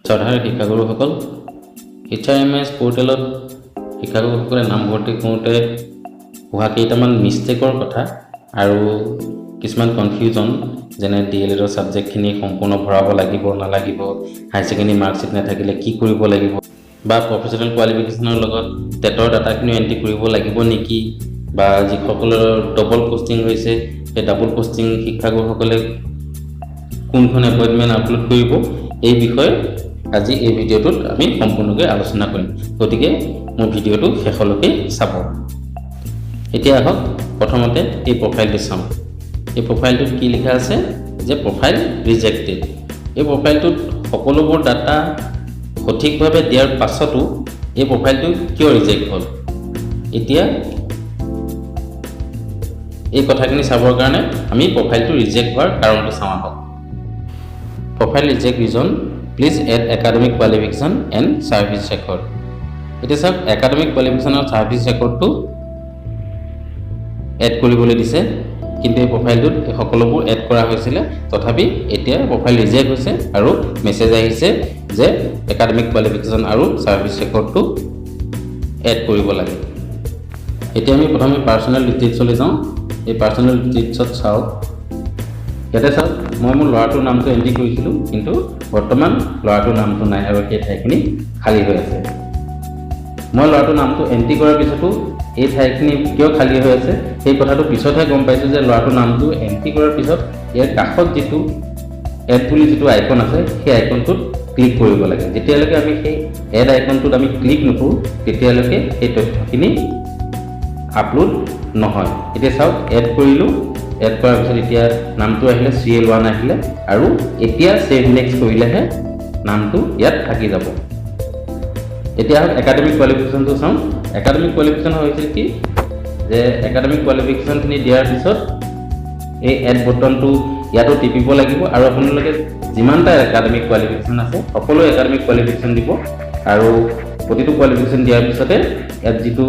শ্ৰদ্ধাৰ শিক্ষাগুৰুসকল, Hrms পোৰ্টেলত শিক্ষাগুৰুসকলে নাম ভৰ্তি কৰোঁতে হোৱা কেইটামান মিষ্টেকৰ কথা আৰু কিছুমান কনফিউজন, যেনে DLEডৰ ছাবজেক্টখিনি সম্পূৰ্ণ ভৰাব লাগিব নালাগিব, হাই ছেকেণ্ডেৰী মাৰ্কশ্বিট নাথাকিলে কি কৰিব লাগিব, বা প্ৰফেচনেল কোৱালিফিকেশ্যনৰ লগত টেটৰ ডাটাখিনি এণ্ট্ৰি কৰিব লাগিব নেকি, বা যিসকলৰ ডবল পষ্টিং হৈছে সেই ডাবল পষ্টিং শিক্ষাগুৰুসকলে কোনখন এপইণ্টমেণ্ট আপলোড কৰিব, এই বিষয়ে আজি এই ভিডিঅ'টোত আমি সম্পূৰ্ণকৈ আলোচনা কৰিম। গতিকে মোৰ ভিডিঅ'টো শেষলৈকে চাব। এতিয়া আহক প্ৰথমতে এই প্ৰফাইলটো চাওঁ। এই প্ৰফাইলটোত কি লিখা আছে যে প্ৰফাইল ৰিজেক্টেড। এই প্ৰফাইলটোত সকলোবোৰ ডাটা সঠিকভাৱে দিয়াৰ পাছতো এই প্ৰফাইলটো কিয় ৰিজেক্ট হ'ল, এতিয়া এই কথাখিনি চাবৰ কাৰণে আমি প্ৰফাইলটো ৰিজেক্ট হোৱাৰ কাৰণটো চাওঁ আহক। Profile reject reason, please add academic qualification and service record. এতিয়া চাওক, একাডেমিক কোৱালিফিকেশ্যন আৰু ছাৰ্ভিচ ৰেকৰ্ডটো এড কৰিবলৈ দিছে, কিন্তু এই প্ৰফাইলটোত এই সকলোবোৰ এড কৰা হৈছিলে, তথাপি এতিয়া প্ৰফাইল ৰিজেক্ট হৈছে আৰু মেছেজ আহিছে যে একাডেমিক কোৱালিফিকেশ্যন আৰু ছাৰ্ভিচ ৰেকৰ্ডটো এড কৰিব লাগে। এতিয়া আমি প্ৰথমে পাৰ্চনেল ডিটেইলছলৈ যাওঁ। এই পাৰ্চনেল ডিটেইলছত চাওক, ইয়াতে চাওক, মই মোৰ ল'ৰাটোৰ নামটো এণ্ট্ৰি কৰিছিলোঁ, কিন্তু বৰ্তমান ল'ৰাটোৰ নামটো নাই আৰু সেই ঠাইখিনি খালী হৈ আছে। মই ল'ৰাটোৰ নামটো এণ্ট্ৰি কৰাৰ পিছতো এই ঠাইখিনি কিয় খালী হৈ আছে সেই কথাটো পিছতহে গম পাইছোঁ যে ল'ৰাটোৰ নামটো এণ্ট্ৰি কৰাৰ পিছত ইয়াৰ কাষত যিটো এড বুলি যিটো আইকন আছে সেই আইকনটোত ক্লিক কৰিব লাগে। যেতিয়ালৈকে আমি সেই এড আইকনটোত আমি ক্লিক নকৰোঁ তেতিয়ালৈকে সেই তথ্যখিনি আপলোড নহয়। এতিয়া চাওক, এড কৰিলোঁ, এড কৰাৰ পিছত এতিয়া নামটো আহিলে, CL 1 আহিলে, আৰু এতিয়া ছেভ নেক্সট কৰিলেহে নামটো ইয়াত থাকি যাব। এতিয়া একাডেমিক কোৱালিফিকেশ্যনটো চাওঁ। একাডেমিক কোৱালিফিকেশ্যন হৈছিল কি যে একাডেমিক কোৱালিফিকেশ্যনখিনি দিয়াৰ পিছত এই এড বটনটো ইয়াতো টিপিব লাগিব, আৰু আপোনালোকে যিমানটা একাডেমিক কোৱালিফিকেশ্যন আছে সকলো একাডেমিক কোৱালিফিকেশ্যন দিব, আৰু প্ৰতিটো কোৱালিফিকেশ্যন দিয়াৰ পিছতে ইয়াত যিটো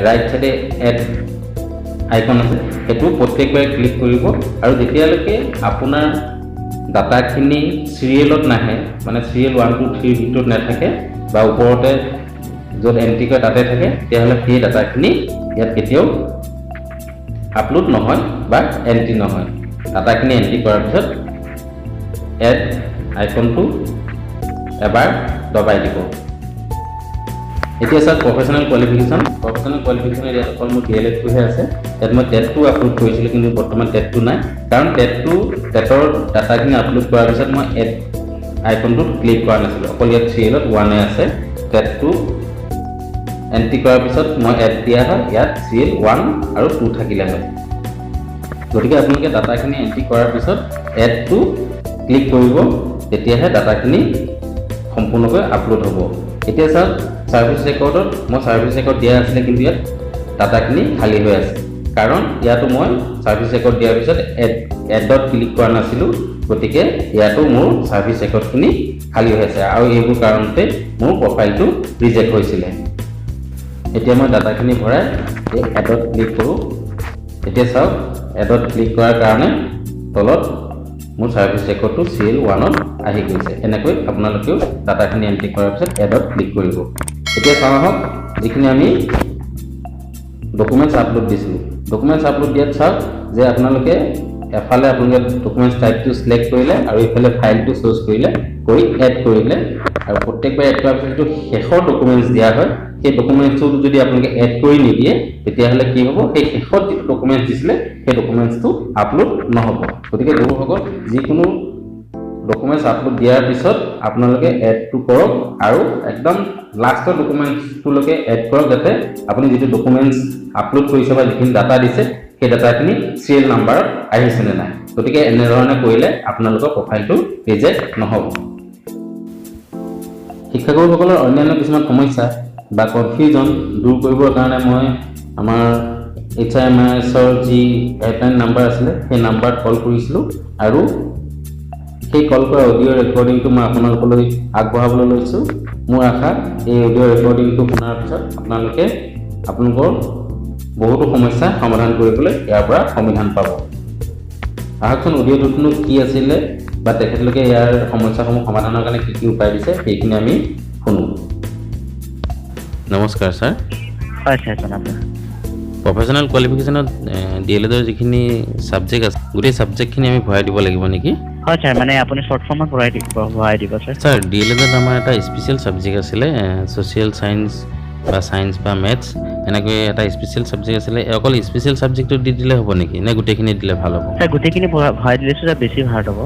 ৰাইট চাইডে এড আইকন আছে সেইটো প্ৰত্যেকবাৰে ক্লিক কৰিব, আৰু যেতিয়ালৈকে আপোনাৰ ডাটাখিনি চিৰিয়েলত নাহে, মানে চিৰিয়েল 1 2 3 ভিতৰত নাথাকে বা ওপৰতে য'ত এণ্ট্ৰি কৰে তাতে থাকে, তেতিয়াহ'লে সেই ডাটাখিনি ইয়াত কেতিয়াও আপলোড নহয় বা এণ্ট্ৰি নহয়। ডাটাখিনি এণ্ট্ৰি কৰাৰ পিছত এড আইকনটো এবাৰ দবাই দিব। এতিয়া চাওক, প্ৰফেচনেল কোৱালিফিকেশ্যন। প্ৰফেচনেল কোৱালিফিকেশ্যন ইয়াত অকল মোৰ DLEডটোহে আছে। ইয়াত মই টেটটো আপলোড কৰিছিলোঁ, কিন্তু বৰ্তমান টেটটো নাই, কাৰণ টেটৰ ডাটাখিনি আপলোড কৰাৰ পিছত মই এড আইকনটোত ক্লিক কৰা নাছিলোঁ, অকল ইয়াত চিৰিয়েলত 1 আছে। টেটটো এণ্ট্ৰি কৰাৰ পিছত মই এড দিয়া হয়, ইয়াত চিৰিয়েল 1 আৰু 2 থাকিলে হয়। গতিকে আপোনালোকে ডাটাখিনি এণ্ট্ৰি কৰাৰ পিছত এডটো ক্লিক কৰিব, তেতিয়াহে ডাটাখিনি সম্পূৰ্ণকৈ আপলোড হ'ব। এতিয়া চাওক, ছাৰ্ভিচ ৰেকৰ্ডত মই ছাৰ্ভিচ ৰেকৰ্ড দিয়া আছিলে, কিন্তু ইয়াত ডাটাখিনি খালী হৈ আছে, কাৰণ ইয়াতো মই ছাৰ্ভিচ ৰেকৰ্ড দিয়াৰ পিছত এডত ক্লিক কৰা নাছিলোঁ, গতিকে ইয়াতো মোৰ ছাৰ্ভিচ ৰেকৰ্ডখিনি খালী হৈ আছে, আৰু এইবোৰ কাৰণতে মোৰ প্ৰফাইলটো ৰিজেক্ট হৈছিলে। এতিয়া মই ডাটাখিনি ভৰাই এই এডত ক্লিক কৰোঁ। এতিয়া চাওক, এডত ক্লিক কৰাৰ কাৰণে তলত মোৰ ছাৰ্ভিচ ৰেকৰ্ডটো CL 1ত আহি গৈছে। এনেকৈ আপোনালোকেও ডাটাখিনি এণ্ট্ৰি কৰাৰ পিছত এডত ক্লিক কৰিব। এতিয়া চাওঁ আহক, যিখিনি আমি ডকুমেণ্টছ আপলোড দিছিলোঁ, ডকুমেণ্টছ আপলোড দিয়াত চাওক যে আপোনালোকে এফালে আপোনালোকে ডকুমেণ্টছ টাইপটো ছিলেক্ট কৰিলে, আৰু ইফালে ফাইলটো চুজ কৰিলে, কৰি এড কৰিলে, আৰু প্ৰত্যেকবাৰ এড কৰাৰ পিছত যিটো শেষৰ ডকুমেণ্টছ দিয়া হয় সেই ডকুমেণ্টছটো যদি আপোনালোকে এড কৰি নিদিয়ে তেতিয়াহ'লে কি হ'ব, সেই শেষত যিটো ডকুমেণ্টছ দিছিলে সেই ডকুমেণ্টছটো আপলোড নহ'ব। গতিকে বন্ধুসকল, যিকোনো ডকুমেণ্টছ আপলোড দিয়াৰ পিছত আপোনালোকে এডটো কৰক, আৰু একদম লাষ্টৰ ডকুমেণ্টছটোলৈকে এড কৰক, যাতে আপুনি যিটো ডকুমেণ্টছ আপলোড কৰিছে বা যিখিনি ডাটা দিছে সেই ডাটাখিনি চিৰিয়েল নাম্বাৰত আহিছে নে নাই। গতিকে এনেধৰণে কৰিলে আপোনালোকৰ প্ৰফাইলটো ৰিজেক্ট নহ'ব। শিক্ষাগুৰুসকলৰ অন্যান্য কিছুমান সমস্যা বা কনফিউজন দূৰ কৰিবৰ কাৰণে মই আমাৰ Hrmsৰ যি হেল্পলাইন নাম্বাৰ আছিলে সেই নাম্বাৰত কল কৰিছিলোঁ, আৰু সেই কল কৰা অডিঅ' ৰেকৰ্ডিংটো মই আপোনালোকলৈ আগবঢ়াবলৈ লৈছোঁ। মোৰ আশা এই অডিঅ' ৰেকৰ্ডিংটো শুনাৰ পিছত আপোনালোকৰ বহুতো সমস্যা সমাধান কৰিবলৈ ইয়াৰ পৰা সমাধান পাব। আহকচোন অডিঅ'টোনো কি আছিলে বা তেখেতলোকে ইয়াৰ সমস্যাসমূহ সমাধানৰ কাৰণে কি কি উপায় দিছে সেইখিনি আমি শুনো। নমস্কাৰ ছাৰ। হয় ছাৰ জনাব। প্ৰফেশ্যনেল কোৱালিফিকেশ্যনত DLEDৰ যিখিনি ছাবজেক্ট আছে গোটেই ছাবজেক্টখিনি আমি ভৰাই দিব লাগিব নেকি? হয় ছাৰ, মানে আপুনি শ্বৰ্ট ফৰ্মত ভৰাই দিব ছাৰ। ছাৰ DLEDত আমাৰ এটা স্পেচিয়েল ছাবজেক্ট আছিলে ছ'চিয়েল ছায়েন্স বা ছায়েন্স বা মেথছ, এনেকৈ এটা স্পেচিয়েল ছাবজেক্ট আছিলে। অকল স্পেচিয়েল ছাবজেক্টটো দি দিলে হ'ব নেকি, নে গোটেইখিনি দিলে ভাল হ'ব? ছাৰ গোটেইখিনি ভৰাই দিলে ছাৰ বেছি ভাল হ'ব।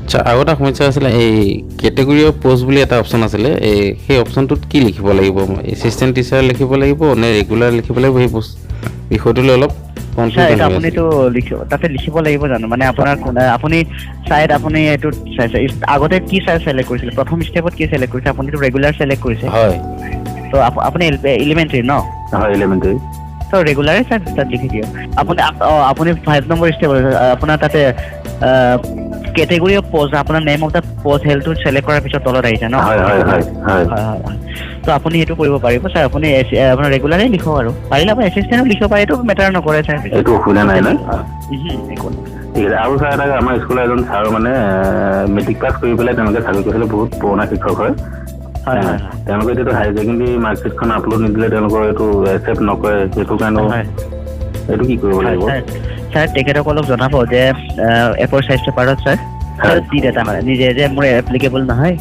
আচ্ছা, আৰু এটা সমস্যা আছিলে, এই কেটেগৰী অফ পষ্ট বুলি এটা অপশ্যন আছিলে, সেই অপশ্যনটোত কি লিখিব লাগিব? এছিষ্টেণ্ট টিচাৰ লিখিব লাগিব নে ৰেগুলাৰ লিখিব লাগিব? সেই বিষয়টোলৈ অলপ ছাৰ আপুনিতো তাতে লিখিব লাগিব জানো? মানে আপোনাৰ আপুনি চাইড আপুনি এইটো আগতে কি ছাৰ চিলেক্ট কৰিছিলে? প্ৰথম ষ্টেপত কি চিলেক্ট কৰিছে? আপুনিতো ৰেগুলাৰ চিলেক্ট কৰিছে। হয়। তো আপুনি এলিমেণ্টাৰী ন? হয়, এলিমেণ্টাৰী। তো ৰেগুলাৰে ছাৰ তাত লিখি দিয়ক। আপুনি 5 নম্বৰ ষ্টেপ আপোনাৰ তাতে কেটেগৰী অফ পষ্ট, আপোনাৰ নেম অফ দ্য পষ্ট হেলটো চিলেক্ট কৰাৰ পিছত তলত আহিছে ন? হয় হয় হয় হয় হয়। তো আপুনি সেইটো কৰিব পাৰিব ছাৰ। আপুনি আপোনাৰ ৰেগুলাৰে লিখক, আৰু পাৰিলে আপুনি এছিষ্টেণ্টো লিখিব পাৰে, এইটো মেটাৰ নকৰে ছাৰ। এইটো অসুবিধা নাই ন? একো নাই। ঠিক আছে। আৰু ছাৰ এটা আমাৰ স্কুলৰ এজন ছাৰ মানে মেট্ৰিক পাছ কৰি পেলাই তেওঁলোকে চাকৰি কৰিছিলে, বহুত পুৰণা শিক্ষক হয়। তেওঁলোকে এতিয়াতো হায়াৰ ছেকেণ্ডেৰী মাৰ্কশ্বিটখন আপলোড নিদিলে তেওঁলোকৰ এইটো একচেপ্ট নকৰে, সেইটো কাৰণে এইটো কি কৰিব লাগিব? ছাৰ তেখেতসকলক জনাব যে এপৰ চাইজ পেপাৰত ছাৰ দি এটা হয় নিজে যে মোৰ এপ্লিকেবল নহয়,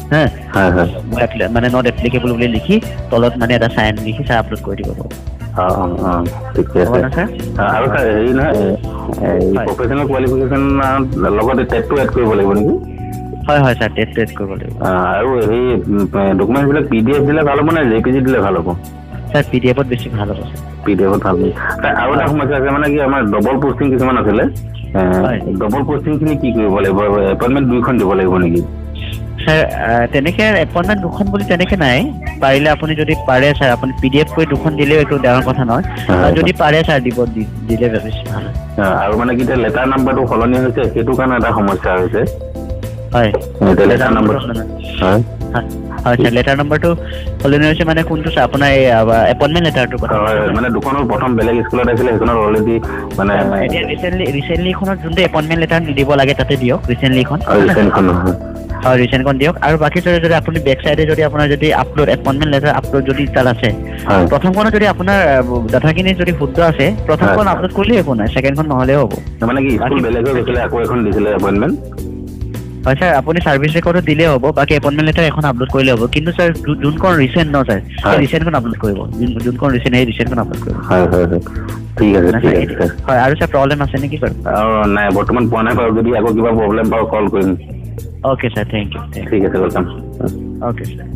মই মানে নট এপ্লিকেবল বুলি লিখি তলত মানে এটা চাইন লিখি ছাৰ আপলোড কৰি দিব। ঠিকে আছে। আৰু ছাৰ হেৰি নহয়, প্ৰফেশ্যনেল কোৱালিফিকেশ্যন লগতে টেটটো এড কৰিব লাগিব নেকি? হয় হয় ছাৰ, টেটটো এড কৰিব লাগিব। আৰু সেই ডকুমেণ্টছবিলাক PDF দিলে ভাল হ'ব নে JPG দিলে ভাল হ'ব? ছাৰ PDFত বেছি ভাল হ'ব। PDFত ভাল হ'ব। আৰু এটা সমস্যা আছে, মানে কি আমাৰ ডবল পষ্টিং কিছুমান আছিলে, ডবল পষ্টিংখিনি কি কৰিব লাগিব? এপইণ্টমেণ্ট 2খন দিব লাগিব নেকি? ছাৰ তেনেকৈ এপইণ্টমেণ্ট 2খন বুলি তেনেকৈ নাই। পাৰিলে আপুনি যদি পাৰে ছাৰ, আপুনি PDF কৰি 2খন দিলেও একো ডাঙৰ কথা নহয়। যদি পাৰে ছাৰ দিলে বেছি ভাল। আৰু মানে কি এতিয়া লেটাৰ নাম্বাৰটো সলনি হৈছে, সেইটো কাৰণে এটা সমস্যা হৈছে। হয়, লেটাৰ নাম্বাৰ হয় হয় ছাৰ, লেটাৰ নাম্বাৰটো সলনি হৈছে মানে কোনটো ছাৰ? আপোনাৰ এপইণ্টমেণ্ট লেটাৰটো কথা? হয়, মানে দুখনৰ প্ৰথম বেলেগ স্কুলত আছিলে, সেইখনত অলৰেডি মানে এতিয়া ৰিচেণ্টলিখনত যোনটো এপইণ্টমেণ্ট লেটাৰ দিব লাগে তাতে দিয়ক, ৰিচেণ্টলিখন। হয়, ৰিচেণ্টখন দিয়ক। আৰু বাকী যদি আপুনি বেক চাইডে যদি আপোনাৰ যদি আপলোড এপইণ্টমেণ্ট লেটাৰ আপলোড যদি তাত আছে, প্ৰথমখনত যদি আপোনাৰ ডাটাখিনি যদি শুদ্ধ আছে, প্ৰথমখন আপলোড কৰিলেও একো নাই, ছেকেণ্ডখন নহ'লেও হ'ব। মানে কি স্কুল বেলেগ হৈ গৈছিলে, আকৌ এখন দিছিলে এপইণ্টমেণ্ট? হয় ছাৰ, আপুনি ছাৰ্ভিচ ৰেকৰ্ডত দিলেই হ'ব, বাকী এপইণ্টমেণ্ট লেটাৰ এখন আপলোড কৰিলে হ'ব। কিন্তু ছাৰ যোনখন ৰিচেণ্ট ন ছাৰ, সেই ৰিচেণ্টখন আপলোড কৰিব। যোনখন ৰিচেণ্ট সেই ৰিচেণ্টখন আপলোড কৰিব। হয় হয় হয়, ঠিক আছে ঠিক আছে। হয়, আৰু ছাৰ প্ৰব্লেম আছে নেকি বাৰু? নাই, বৰ্তমান পোৱা নাই বাৰু। যদি আকৌ কিবা প্ৰব্লেম পাওঁ কল কৰিম। Okay sir, thank you. ঠিক আছে, ৱেলকাম। Okay sir.